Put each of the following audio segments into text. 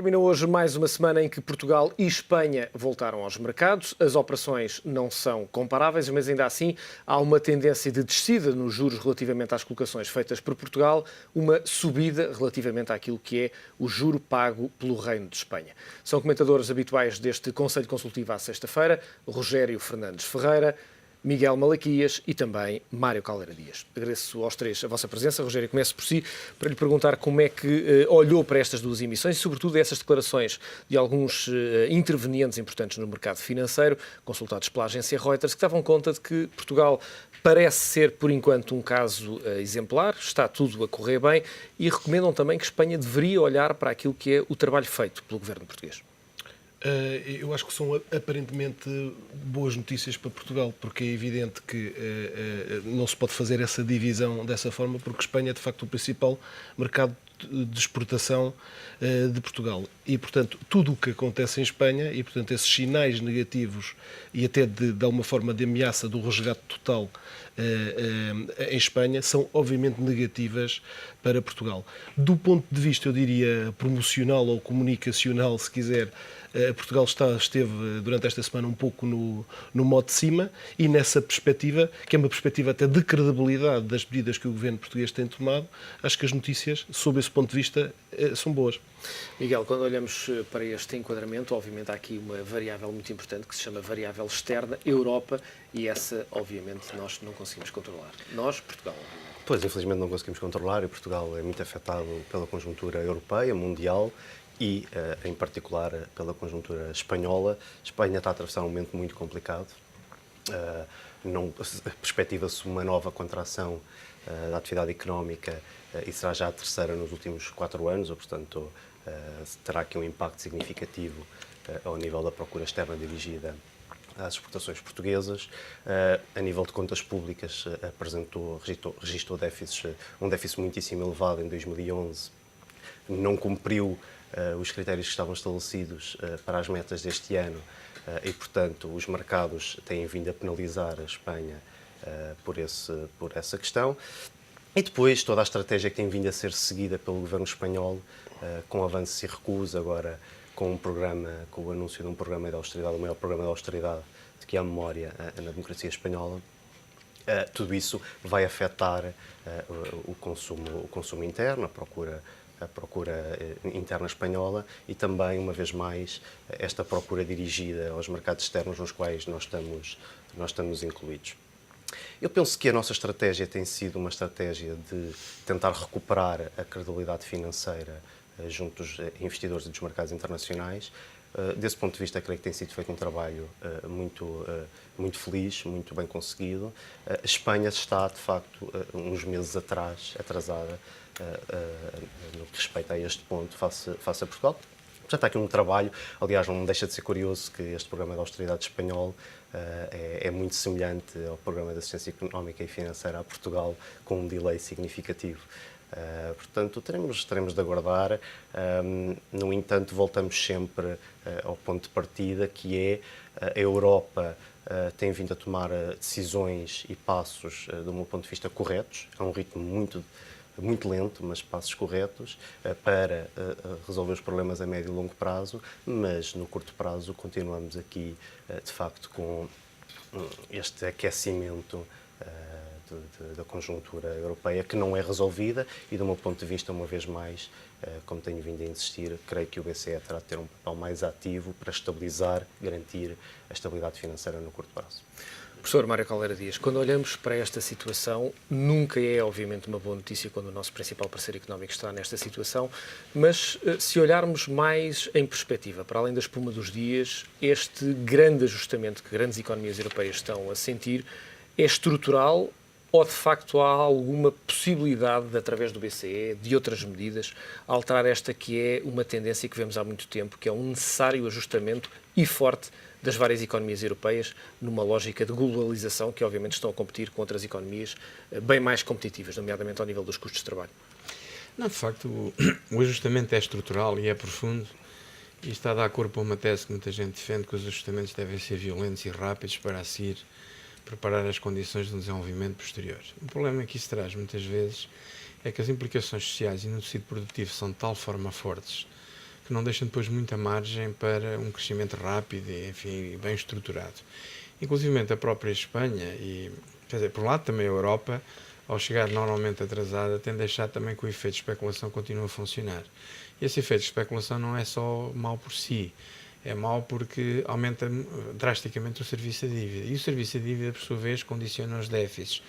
Termina hoje mais uma semana em que Portugal e Espanha voltaram aos mercados. As operações não são comparáveis, mas ainda assim há uma tendência de descida nos juros relativamente às colocações feitas por Portugal, uma subida relativamente àquilo que é o juro pago pelo Reino de Espanha. São comentadores habituais deste Conselho Consultivo à sexta-feira, Rogério Fernandes Ferreira, Miguel Malaquias e também Mário Caldeira Dias. Agradeço aos três a vossa presença. Rogério, começo por si, para lhe perguntar como é que olhou para estas duas emissões e, sobretudo, essas declarações de alguns intervenientes importantes no mercado financeiro, consultados pela agência Reuters, que davam conta de que Portugal parece ser, por enquanto, um caso exemplar, está tudo a correr bem, e recomendam também que Espanha deveria olhar para aquilo que é o trabalho feito pelo governo português. Eu acho que são aparentemente boas notícias para Portugal, porque é evidente que não se pode fazer essa divisão dessa forma, porque Espanha é de facto o principal mercado de exportação de Portugal. E, portanto, tudo o que acontece em Espanha, e, portanto, esses sinais negativos e até de alguma forma de ameaça do resgate total em Espanha, são obviamente negativas para Portugal. Do ponto de vista, eu diria, promocional ou comunicacional, se quiser, Portugal esteve durante esta semana um pouco no modo de cima, e nessa perspectiva, que é uma perspectiva até de credibilidade das medidas que o governo português tem tomado, acho que as notícias, sob esse ponto de vista, são boas. Miguel, quando olhamos para este enquadramento, obviamente há aqui uma variável muito importante que se chama variável externa, Europa, e essa, obviamente, nós não conseguimos controlar. Nós, Portugal, obviamente. Pois, infelizmente não conseguimos controlar, e Portugal é muito afetado pela conjuntura europeia, mundial, e, em particular, pela conjuntura espanhola. Espanha está a atravessar um momento muito complicado. Perspectiva-se uma nova contração da atividade económica, e será já a terceira nos últimos 4 anos, ou, portanto, terá aqui um impacto significativo ao nível da procura externa dirigida às exportações portuguesas. A nível de contas públicas, registrou um déficit muitíssimo elevado em 2011, não cumpriu os critérios que estavam estabelecidos para as metas deste ano, e, portanto, os mercados têm vindo a penalizar a Espanha por essa questão. E depois toda a estratégia que tem vindo a ser seguida pelo governo espanhol, com avanços e recuos, agora com o anúncio de um programa de austeridade, o maior programa de austeridade de que há memória na democracia espanhola. Tudo isso vai afetar o consumo interno, a procura interna espanhola, e também, uma vez mais, esta procura dirigida aos mercados externos nos quais nós estamos incluídos. Eu penso que a nossa estratégia tem sido uma estratégia de tentar recuperar a credibilidade financeira junto dos investidores e dos mercados internacionais. Desse ponto de vista, creio que tem sido feito um trabalho muito feliz, muito bem conseguido. A Espanha está, de facto, uns meses atrasada no que respeita a este ponto face a Portugal. Portanto, há aqui um trabalho. Aliás, não deixa de ser curioso que este programa de austeridade espanhol é muito semelhante ao programa de assistência económica e financeira a Portugal, com um delay significativo. Portanto, teremos de aguardar. No entanto, voltamos sempre ao ponto de partida, que é a Europa tem vindo a tomar decisões e passos, do meu ponto de vista, corretos, a um ritmo muito lento, mas passos corretos, para resolver os problemas a médio e longo prazo, mas no curto prazo continuamos aqui, de facto, com este aquecimento da conjuntura europeia, que não é resolvida, e, do meu ponto de vista, uma vez mais, como tenho vindo a insistir, creio que o BCE terá de ter um papel mais ativo para estabilizar, garantir a estabilidade financeira no curto prazo. Professor Mário Caldeira Dias, quando olhamos para esta situação, nunca é, obviamente, uma boa notícia quando o nosso principal parceiro económico está nesta situação, mas se olharmos mais em perspectiva, para além da espuma dos dias, este grande ajustamento que grandes economias europeias estão a sentir é estrutural, ou de facto há alguma possibilidade, de, através do BCE, de outras medidas, alterar esta que é uma tendência que vemos há muito tempo, que é um necessário ajustamento e forte das várias economias europeias, numa lógica de globalização que obviamente estão a competir com outras economias bem mais competitivas, nomeadamente ao nível dos custos de trabalho? Não, de facto, o ajustamento é estrutural e é profundo, e está a dar corpo a uma tese que muita gente defende, que os ajustamentos devem ser violentos e rápidos para a seguir preparar as condições de um desenvolvimento posterior. O problema que isso traz, muitas vezes, é que as implicações sociais e no tecido produtivo são de tal forma fortes que não deixam depois muita margem para um crescimento rápido e, enfim, bem estruturado. Inclusive a própria Espanha e, quer dizer, por um lado também a Europa, ao chegar normalmente atrasada, tem deixado também que o efeito de especulação continue a funcionar. E esse efeito de especulação não é só mau por si, é mau porque aumenta drasticamente o serviço de dívida. E o serviço de dívida, por sua vez, condiciona os déficits.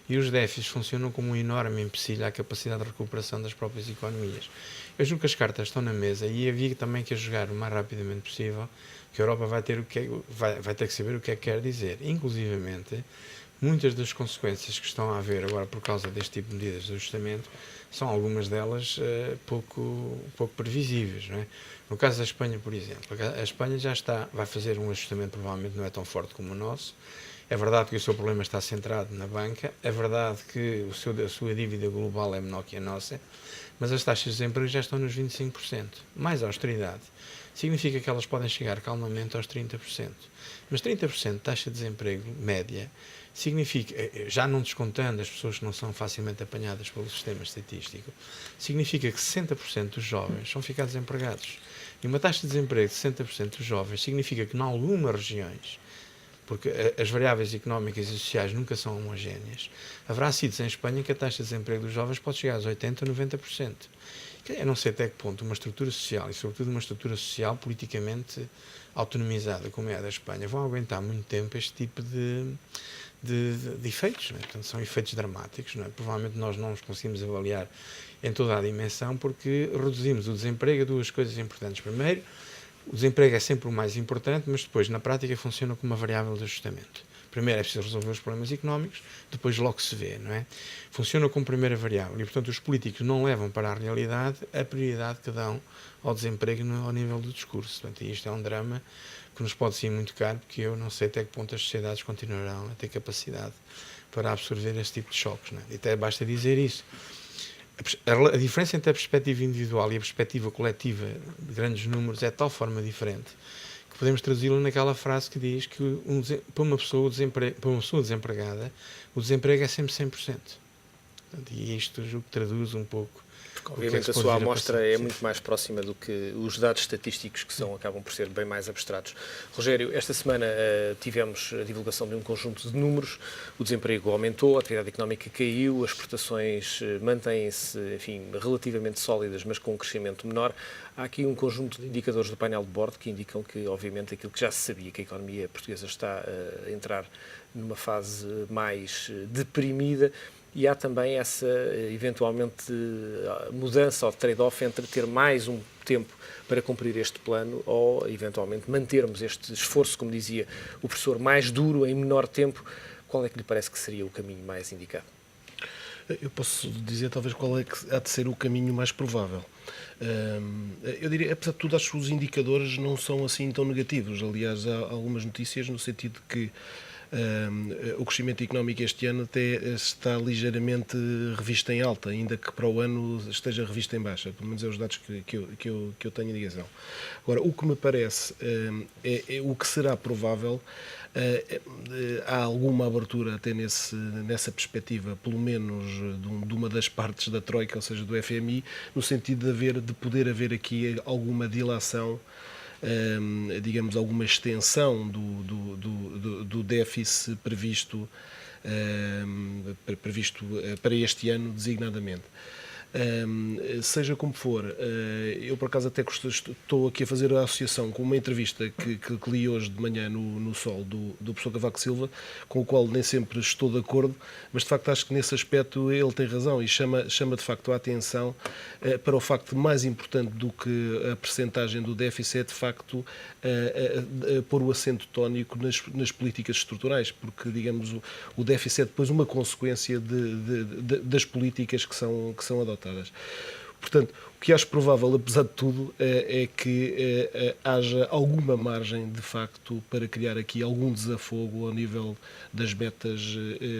E os déficits funcionam como um enorme empecilho à capacidade de recuperação das próprias economias. Eu julgo que as cartas estão na mesa e havia também que jogar o mais rapidamente possível, que a Europa vai ter que saber o que é que quer dizer. Inclusivamente, muitas das consequências que estão a haver agora por causa deste tipo de medidas de ajustamento são algumas delas pouco previsíveis, não é? No caso da Espanha, por exemplo, a Espanha vai fazer um ajustamento, provavelmente não é tão forte como o nosso. É verdade que o seu problema está centrado na banca, é verdade que a sua dívida global é menor que a nossa, mas as taxas de desemprego já estão nos 25%. Mais austeridade significa que elas podem chegar calmamente aos 30%. Mas 30% de taxa de desemprego média significa, já não descontando as pessoas que não são facilmente apanhadas pelo sistema estatístico, significa que 60% dos jovens vão ficar desempregados. E uma taxa de desemprego de 60% dos jovens significa que, em algumas regiões, porque as variáveis económicas e sociais nunca são homogéneas, haverá sítios em Espanha que a taxa de desemprego dos jovens pode chegar aos 80% ou 90%. Eu não sei até que ponto uma estrutura social, e sobretudo uma estrutura social politicamente autonomizada, como é a da Espanha, vão aguentar muito tempo este tipo de efeitos. Não é? Portanto, são efeitos dramáticos. Não é? Provavelmente nós não os conseguimos avaliar em toda a dimensão porque reduzimos o desemprego a duas coisas importantes. Primeiro, o desemprego é sempre o mais importante, mas depois, na prática, funciona como uma variável de ajustamento. Primeiro é preciso resolver os problemas económicos, depois logo se vê, não é? Funciona como primeira variável e, portanto, os políticos não levam para a realidade a prioridade que dão ao desemprego ao nível do discurso. Portanto, isto é um drama que nos pode ser muito caro, porque eu não sei até que ponto as sociedades continuarão a ter capacidade para absorver esse tipo de choques. Não é? E até basta dizer isso. A diferença entre a perspectiva individual e a perspectiva coletiva de grandes números é de tal forma diferente que podemos traduzi-la naquela frase que diz que para uma pessoa desempregada o desemprego é sempre 100%. E isto julgo que traduz um pouco. Porque, obviamente, a sua amostra é muito mais próxima do que os dados estatísticos que acabam por ser bem mais abstratos. Rogério, esta semana tivemos a divulgação de um conjunto de números. O desemprego aumentou, a atividade económica caiu, as exportações mantêm-se, enfim, relativamente sólidas, mas com um crescimento menor. Há aqui um conjunto de indicadores do painel de bordo que indicam que, obviamente, aquilo que já se sabia, que a economia portuguesa está a entrar numa fase mais deprimida. E há também essa, eventualmente, mudança ou trade-off entre ter mais um tempo para cumprir este plano ou, eventualmente, mantermos este esforço, como dizia o professor, mais duro em menor tempo. Qual é que lhe parece que seria o caminho mais indicado? Eu posso dizer, talvez, qual é que há de ser o caminho mais provável. Eu diria, apesar de tudo, acho que os indicadores não são assim tão negativos. Aliás, há algumas notícias no sentido de que o crescimento económico este ano até está ligeiramente revisto em alta, ainda que para o ano esteja revisto em baixa, pelo menos é os dados que eu tenho em ligação. Agora, o que me parece o que será provável, há alguma abertura até nessa perspectiva, pelo menos de uma das partes da Troika, ou seja, do FMI, no sentido de poder haver aqui alguma dilação, digamos, alguma extensão do déficit previsto para este ano, designadamente. Seja como for, eu por acaso até estou aqui a fazer a associação com uma entrevista que li hoje de manhã no Sol do professor Cavaco Silva, com o qual nem sempre estou de acordo, mas de facto acho que nesse aspecto ele tem razão e chama de facto a atenção para o facto mais importante do que a percentagem do déficit é de facto pôr o acento tónico nas políticas estruturais, porque digamos o déficit é depois uma consequência das políticas que são adotadas. Portanto, o que acho provável, apesar de tudo, é que haja alguma margem, de facto, para criar aqui algum desafogo ao nível das metas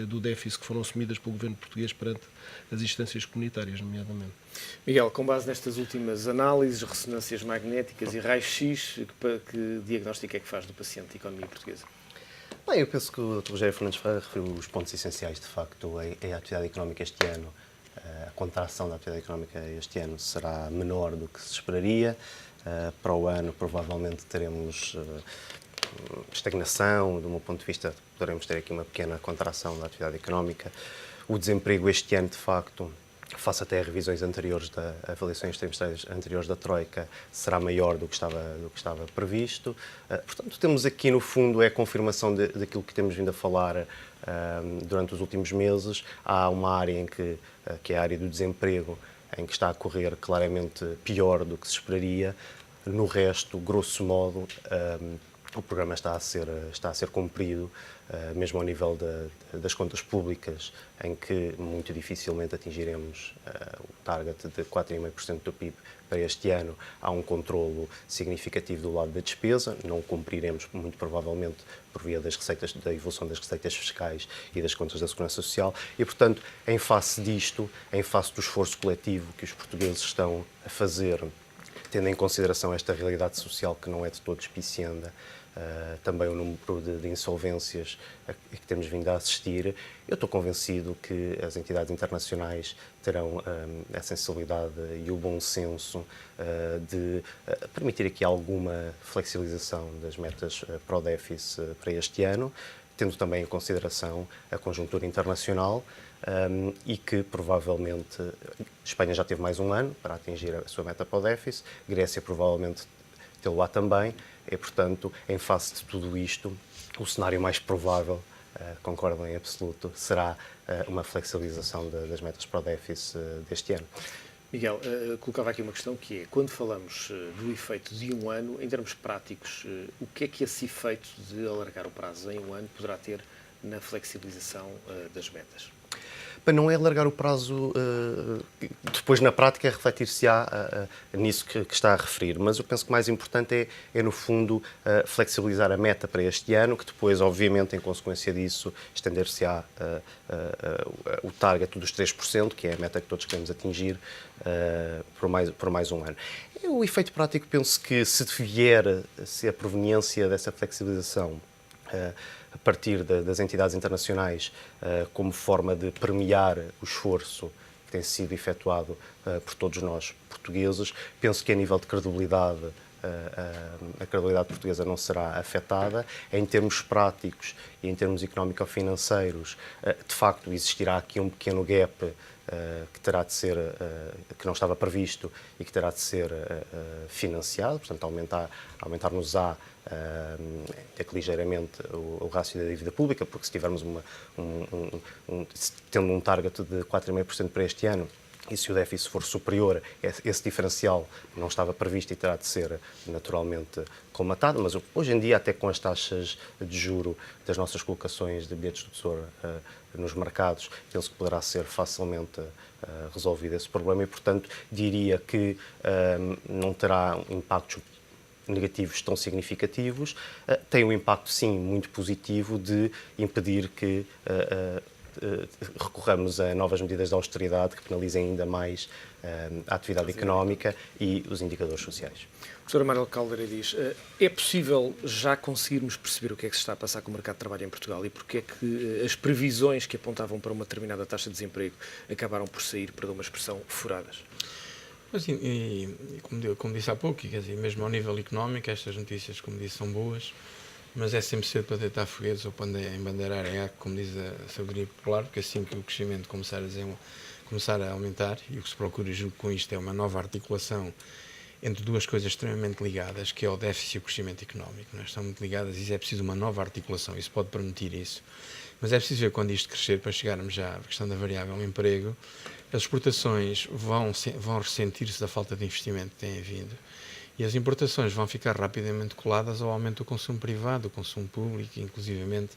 do déficit que foram assumidas pelo governo português perante as instâncias comunitárias, nomeadamente. Miguel, com base nestas últimas análises, ressonâncias magnéticas e raios-x, que diagnóstico é que faz do paciente de economia portuguesa? Bem, eu penso que o Dr. Rogério Fernandes Ferreira referiu os pontos essenciais, de facto, a atividade económica este ano. A contração da atividade económica este ano será menor do que se esperaria. para o ano provavelmente teremos estagnação, do meu ponto de vista poderemos ter aqui uma pequena contração da atividade económica. O desemprego este ano, de facto, face até a revisões anteriores, avaliações trimestrais anteriores da Troika, será maior do que estava previsto. Portanto, temos aqui, no fundo, é a confirmação daquilo que temos vindo a falar durante os últimos meses. Há uma área que é a área do desemprego, em que está a correr claramente pior do que se esperaria. No resto, grosso modo, o programa está a ser cumprido, mesmo ao nível das contas públicas, em que muito dificilmente atingiremos o target de 4,5% do PIB para este ano. Há um controlo significativo do lado da despesa, não cumpriremos muito provavelmente por via da evolução das receitas fiscais e das contas da Segurança Social e, portanto, em face disto, em face do esforço coletivo que os portugueses estão a fazer, tendo em consideração esta realidade social que não é de todo despicienda, também o número de insolvências a que temos vindo a assistir, eu estou convencido que as entidades internacionais terão a sensibilidade e o bom senso de permitir aqui alguma flexibilização das metas para o déficit para este ano, tendo também em consideração a conjuntura internacional e que provavelmente Espanha já teve mais um ano para atingir a sua meta para o déficit, Grécia provavelmente tê-lo-á também, e, portanto, em face de tudo isto, o cenário mais provável, concordo em absoluto, será uma flexibilização das metas para o déficit deste ano. Miguel, colocava aqui uma questão que é, quando falamos do efeito de um ano, em termos práticos, o que é que esse efeito de alargar o prazo em um ano poderá ter na flexibilização das metas? Para não é alargar o prazo, depois na prática refletir-se-á nisso que está a referir, mas eu penso que o mais importante é no fundo, flexibilizar a meta para este ano, que depois, obviamente, em consequência disso, estender-se-á o target dos 3%, que é a meta que todos queremos atingir, por mais um ano. O efeito prático, penso que se a proveniência dessa flexibilização a partir das entidades internacionais como forma de premiar o esforço que tem sido efetuado por todos nós portugueses. Penso que a nível de credibilidade, a credibilidade portuguesa não será afetada. Em termos práticos e em termos económico-financeiros, de facto existirá aqui um pequeno gap que terá de ser, que não estava previsto e que terá de ser financiado, portanto aumentar-nos-á ligeiramente o rácio da dívida pública, porque se tivermos tendo um target de 4,5% para este ano, e se o déficit for superior, esse diferencial não estava previsto e terá de ser naturalmente colmatado, mas hoje em dia, até com as taxas de juro das nossas colocações de bilhetes do Tesouro nos mercados, penso que poderá ser facilmente resolvido esse problema e, portanto, diria que não terá impactos negativos tão significativos. Tem um impacto, sim, muito positivo de impedir que recorramos a novas medidas de austeridade que penalizem ainda mais a atividade económica e os indicadores sociais. O Sr. Amarelo Caldeira diz, é possível já conseguirmos perceber o que é que se está a passar com o mercado de trabalho em Portugal e porque é que as previsões que apontavam para uma determinada taxa de desemprego acabaram por sair, perdão, uma expressão, furadas? Assim, como disse há pouco, quer dizer, mesmo ao nível económico, estas notícias, como disse, são boas, mas é sempre cedo para deitar foguetes ou para embandeirar em arco, como diz a sabedoria popular, porque assim que o crescimento começar a aumentar, e o que se procura, julgo, com isto é uma nova articulação entre duas coisas extremamente ligadas, que é o déficit e o crescimento económico. Não estão muito ligadas e é preciso uma nova articulação, isso pode permitir isso. Mas é preciso ver quando isto crescer, para chegarmos já à questão da variável emprego, as exportações vão ressentir-se da falta de investimento que tem havido e as importações vão ficar rapidamente coladas ao aumento do consumo privado, do consumo público, inclusivamente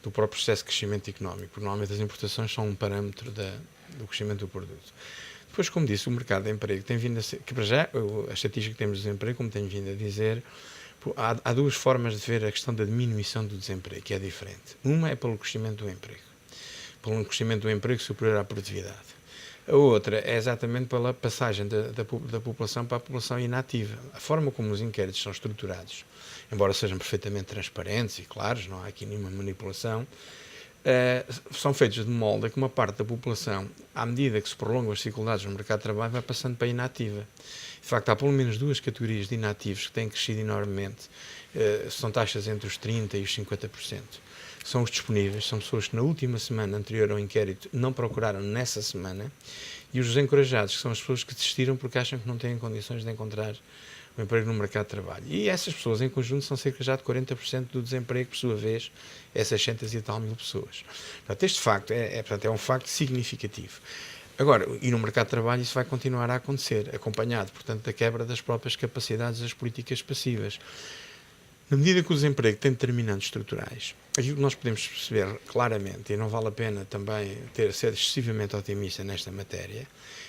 do próprio processo de crescimento económico, porque normalmente as importações são um parâmetro do crescimento do produto. Depois, como disse, o mercado de emprego tem vindo a ser, que para já, a estatística que temos de desemprego, como tenho vindo a dizer, há duas formas de ver a questão da diminuição do desemprego, que é diferente. Uma é pelo crescimento do emprego, pelo crescimento do emprego superior à produtividade. A outra é exatamente pela passagem da população para a população inativa. A forma como os inquéritos são estruturados, embora sejam perfeitamente transparentes e claros, não há aqui nenhuma manipulação, são feitos de molde a que uma parte da população, à medida que se prolongam as dificuldades no mercado de trabalho, vai passando para inativa. De facto, há pelo menos duas categorias de inativos que têm crescido enormemente. São taxas entre os 30% e os 50%. São os disponíveis, são pessoas que na última semana anterior ao inquérito não procuraram nessa semana, e os desencorajados, que são as pessoas que desistiram porque acham que não têm condições de encontrar um emprego no mercado de trabalho. E essas pessoas, em conjunto, são cerca já de 40% do desemprego, por sua vez, é 600 e tal mil pessoas. Portanto, este facto é um facto significativo. Agora, e no mercado de trabalho isso vai continuar a acontecer, acompanhado, portanto, da quebra das próprias capacidades das políticas passivas. Na medida que o desemprego tem determinantes estruturais, aquilo que nós podemos perceber claramente, e não vale a pena também ser excessivamente otimista nesta matéria,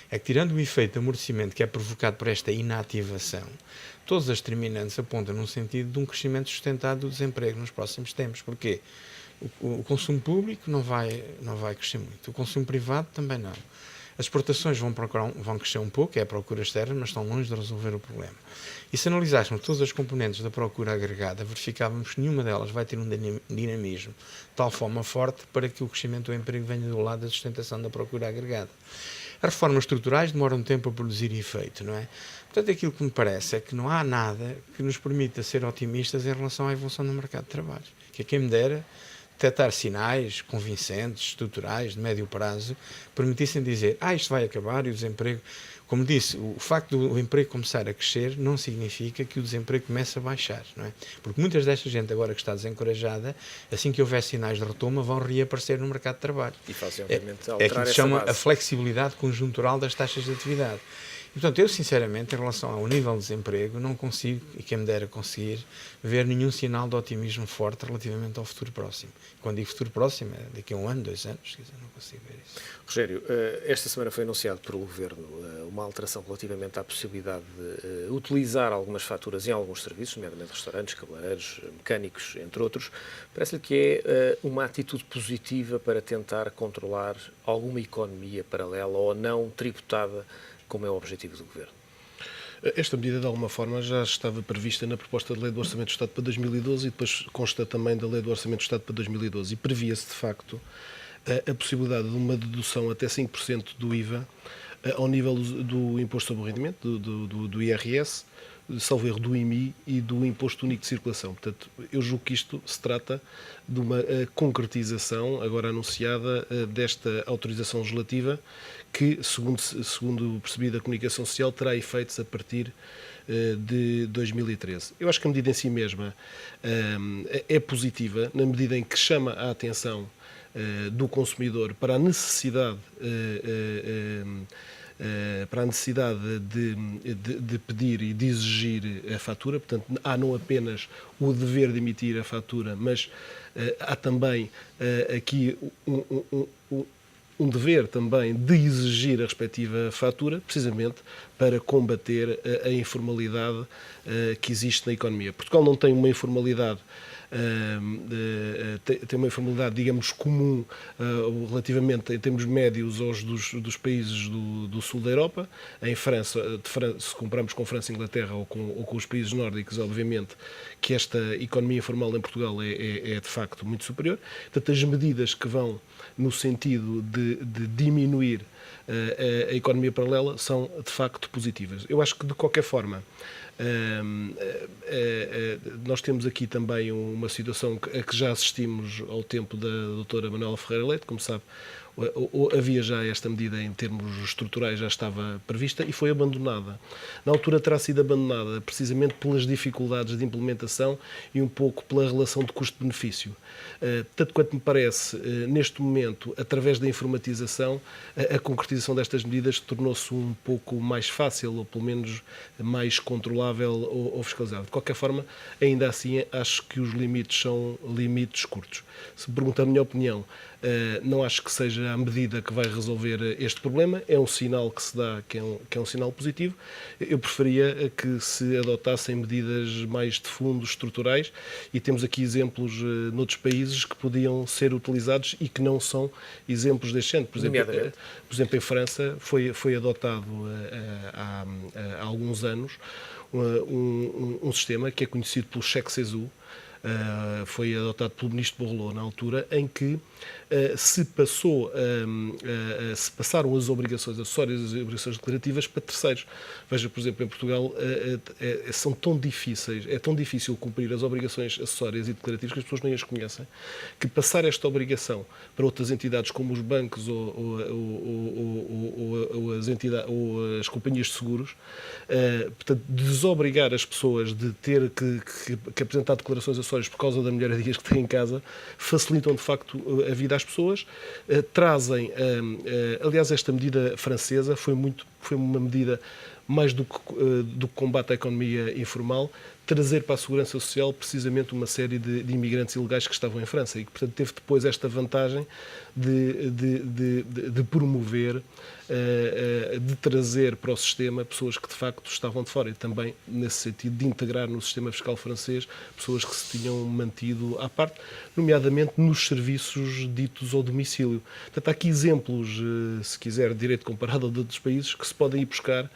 é que, tirando o efeito de amortecimento que é provocado por esta inativação, todas as determinantes apontam no sentido de um crescimento sustentado do desemprego nos próximos tempos. Porquê? O consumo público não vai crescer muito, o consumo privado também não. As exportações vão crescer um pouco, é a procura externa, mas estão longe de resolver o problema. E se analisássemos todas as componentes da procura agregada, verificávamos que nenhuma delas vai ter um dinamismo de tal forma forte para que o crescimento do emprego venha do lado da sustentação da procura agregada. As reformas estruturais demoram um tempo a produzir efeito, não é? Portanto, aquilo que me parece é que não há nada que nos permita ser otimistas em relação à evolução do mercado de trabalho. Que quem me dera detectar sinais convincentes, estruturais, de médio prazo, permitissem dizer, isto vai acabar e o desemprego... Como disse, o facto do emprego começar a crescer não significa que o desemprego comece a baixar, não é? Porque muitas desta gente agora que está desencorajada, assim que houver sinais de retoma, vão reaparecer no mercado de trabalho. E fazem, obviamente, é aquilo que se chama a flexibilidade conjuntural das taxas de atividade. E, portanto, eu, sinceramente, em relação ao nível de desemprego, não consigo, e quem me dera conseguir, ver nenhum sinal de otimismo forte relativamente ao futuro próximo. Quando digo futuro próximo, é daqui a 1 ano, 2 anos, quer dizer, não consigo ver isso. Rogério, esta semana foi anunciado pelo Governo uma alteração relativamente à possibilidade de utilizar algumas faturas em alguns serviços, nomeadamente restaurantes, cabeleireiros, mecânicos, entre outros. Parece-lhe que é uma atitude positiva para tentar controlar alguma economia paralela ou não tributada, como é o objetivo do Governo? Esta medida, de alguma forma, já estava prevista na proposta de Lei do Orçamento do Estado para 2012 e depois consta também da Lei do Orçamento do Estado para 2012. E previa-se, de facto, a possibilidade de uma dedução até 5% do IVA ao nível do Imposto sobre o Rendimento, do IRS, salvo erro, do IMI e do Imposto Único de Circulação. Portanto, eu julgo que isto se trata de uma concretização, agora anunciada, desta autorização legislativa que, segundo percebi da comunicação social, terá efeitos a partir de 2013. Eu acho que a medida em si mesma é positiva, na medida em que chama a atenção do consumidor para a necessidade de pedir e de exigir a fatura. Portanto, há não apenas o dever de emitir a fatura, mas há também aqui um dever também de exigir a respectiva fatura, precisamente para combater a informalidade que existe na economia. Portugal não tem uma informalidade tem uma informalidade, digamos, comum relativamente, em termos médios, aos dos países do sul da Europa. Em França, se comparamos com França e Inglaterra ou com os países nórdicos, obviamente, que esta economia informal em Portugal é de facto muito superior. Portanto, as medidas que vão no sentido de diminuir a economia paralela são de facto positivas. Eu acho que, de qualquer forma, nós temos aqui também uma situação a que já assistimos ao tempo da doutora Manuela Ferreira Leite. Como sabe, havia já esta medida em termos estruturais, já estava prevista e foi abandonada. Na altura terá sido abandonada precisamente pelas dificuldades de implementação e um pouco pela relação de custo-benefício. Tanto quanto me parece, neste momento, através da informatização, a concretização destas medidas tornou-se um pouco mais fácil, ou pelo menos mais controlável ou fiscalizável. De qualquer forma, ainda assim, acho que os limites são limites curtos. Se me pergunta a minha opinião, não acho que seja a medida que vai resolver este problema. É um sinal que se dá, que é um sinal positivo. Eu preferia que se adotassem medidas mais de fundo, estruturais, e temos aqui exemplos noutros países que podiam ser utilizados e que não são exemplos deste género. Por exemplo, em França foi adotado há alguns anos um sistema que é conhecido pelo cheque CESU, foi adotado pelo ministro Borloo na altura, em que se passaram as obrigações acessórias e as obrigações declarativas para terceiros. Veja, por exemplo, em Portugal são tão difíceis, é tão difícil cumprir as obrigações acessórias e declarativas que as pessoas nem as conhecem, que passar esta obrigação para outras entidades como os bancos ou as companhias de seguros, portanto, desobrigar as pessoas de ter que apresentar declarações acessórias por causa da melhoria que têm em casa, facilitam de facto a vida às pessoas, trazem, aliás, esta medida francesa foi uma medida mais do que combate à economia informal, trazer para a Segurança Social precisamente uma série de imigrantes ilegais que estavam em França e que, portanto, teve depois esta vantagem de promover, de trazer para o sistema pessoas que, de facto, estavam de fora e também, nesse sentido, de integrar no sistema fiscal francês pessoas que se tinham mantido à parte, nomeadamente nos serviços ditos ao domicílio. Portanto, há aqui exemplos, se quiser, de direito comparado a de outros países que se podem ir buscar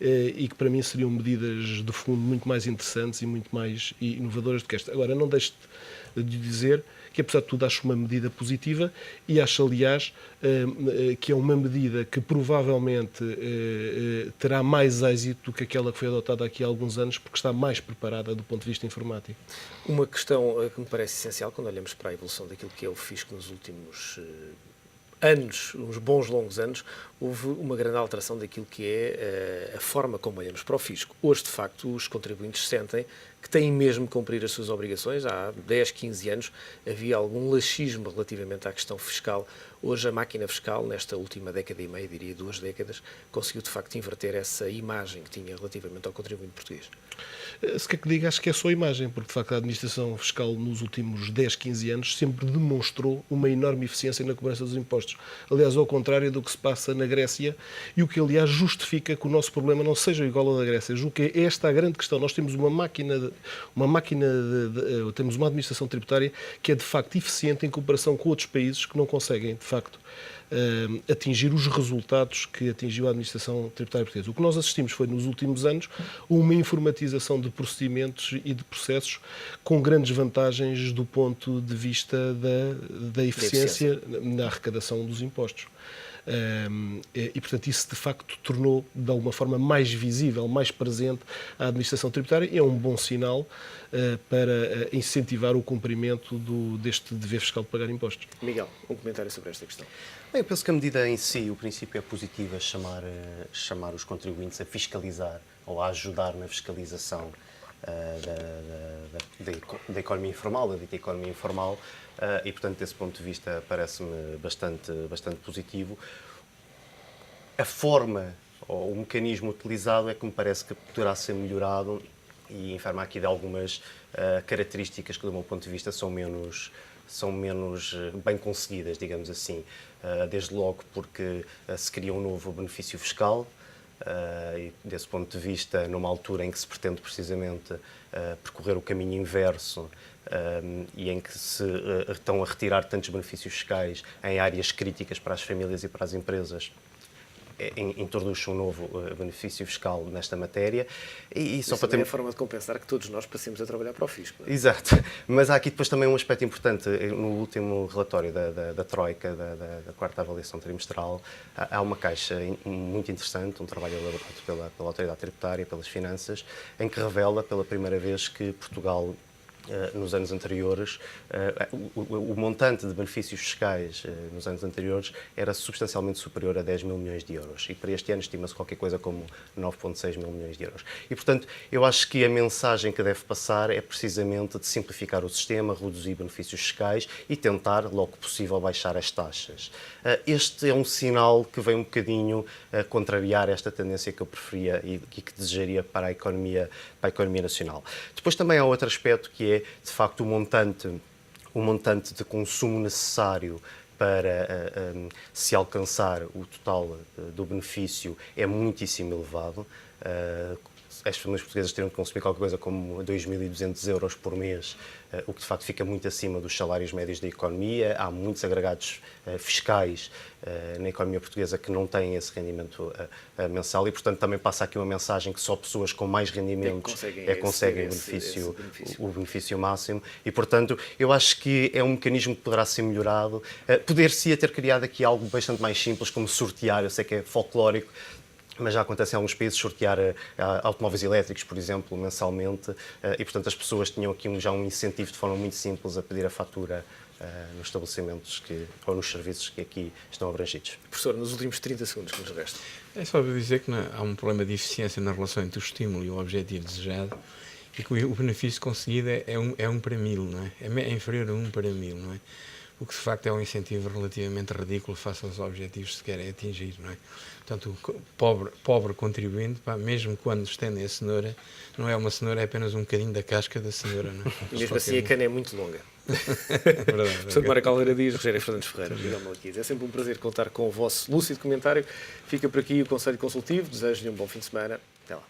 e que para mim seriam medidas de fundo muito mais interessantes e muito mais inovadoras do que esta. Agora, não deixe de dizer que, apesar de tudo, acho uma medida positiva e acho, aliás, que é uma medida que provavelmente terá mais êxito do que aquela que foi adotada aqui há alguns anos, porque está mais preparada do ponto de vista informático. Uma questão que me parece essencial quando olhamos para a evolução daquilo que é o fisco nos últimos anos, uns bons longos anos, houve uma grande alteração daquilo que é a forma como olhamos para o fisco. Hoje, de facto, os contribuintes sentem que têm mesmo que cumprir as suas obrigações. Há 10, 15 anos havia algum laxismo relativamente à questão fiscal. Hoje a máquina fiscal, nesta última década e meia, diria 2 décadas, conseguiu de facto inverter essa imagem que tinha relativamente ao contribuinte português. Se quer que diga, acho que é só a imagem, porque de facto a administração fiscal nos últimos 10, 15 anos sempre demonstrou uma enorme eficiência na cobrança dos impostos. Aliás, ao contrário do que se passa na Grécia, e o que aliás justifica que o nosso problema não seja igual ao da Grécia. Julgo que é esta a grande questão. Nós temos temos uma administração tributária que é de facto eficiente em comparação com outros países que não conseguem de facto atingir os resultados que atingiu a administração tributária portuguesa. O que nós assistimos foi, nos últimos anos, uma informatização de procedimentos e de processos com grandes vantagens do ponto de vista da eficiência na arrecadação dos impostos. E, portanto, isso de facto tornou de alguma forma mais visível, mais presente a administração tributária e é um bom sinal para incentivar o cumprimento deste dever fiscal de pagar impostos. Miguel, um comentário sobre esta questão. Bem, eu penso que a medida em si, o princípio é positivo, é chamar os contribuintes a fiscalizar ou a ajudar na fiscalização da economia informal, da dita economia informal, e, portanto, desse ponto de vista, parece-me bastante positivo. A forma ou o mecanismo utilizado é que me parece que poderá ser melhorado e informa aqui de algumas características que, do meu ponto de vista, são menos bem conseguidas, digamos assim. Desde logo porque se cria um novo benefício fiscal, e desse ponto de vista, numa altura em que se pretende precisamente percorrer o caminho inverso e em que se estão a retirar tantos benefícios fiscais em áreas críticas para as famílias e para as empresas, introduz um novo benefício fiscal nesta matéria. E só isso para ter é a forma de compensar que todos nós passemos a trabalhar para o fisco. Não é? Exato. Mas há aqui depois também um aspecto importante. No último relatório da Troika, da quarta avaliação trimestral, há uma caixa muito interessante, um trabalho elaborado pela Autoridade Tributária, pelas Finanças, em que revela pela primeira vez que Portugal, nos anos anteriores, o montante de benefícios fiscais nos anos anteriores era substancialmente superior a 10 mil milhões de euros. E para este ano estima-se qualquer coisa como 9,6 mil milhões de euros. E, portanto, eu acho que a mensagem que deve passar é precisamente de simplificar o sistema, reduzir benefícios fiscais e tentar, logo que possível, baixar as taxas. Este é um sinal que vem um bocadinho contrariar esta tendência que eu preferia e que desejaria para a economia nacional. Depois também há outro aspecto que é, de facto, o montante de consumo necessário para se alcançar o total do benefício é muitíssimo elevado. as famílias portuguesas teriam de consumir qualquer coisa como 2.200 euros por mês, o que de facto fica muito acima dos salários médios da economia. Há muitos agregados fiscais na economia portuguesa que não têm esse rendimento mensal e, portanto, também passa aqui uma mensagem que só pessoas com mais rendimentos conseguem o benefício máximo e, portanto, eu acho que é um mecanismo que poderá ser melhorado. Poder-se ter criado aqui algo bastante mais simples, como sortear, eu sei que é folclórico, mas já acontece em alguns países sortear automóveis elétricos, por exemplo, mensalmente, e, portanto, as pessoas tinham aqui já um incentivo de forma muito simples a pedir a fatura nos estabelecimentos ou nos serviços que aqui estão abrangidos. Professor, nos últimos 30 segundos que nos restam. É só para dizer que há um problema de eficiência na relação entre o estímulo e o objetivo desejado e que o benefício conseguido é 1 para 1000, não é? É inferior a 1 para 1000, não é? O que de facto é um incentivo relativamente ridículo face aos objetivos que se querem atingir, não é? Portanto, o pobre contribuinte, mesmo quando estende a cenoura, não é uma cenoura, é apenas um bocadinho da casca da cenoura, não é? E mesmo assim a cana é muito longa. Verdade. Portanto, Mário Caldeira Dias, Rogério Fernandes Ferreira, Miguel Malaquias. É sempre um prazer contar com o vosso lúcido comentário. Fica por aqui o Conselho Consultivo. Desejo-lhe um bom fim de semana. Até lá.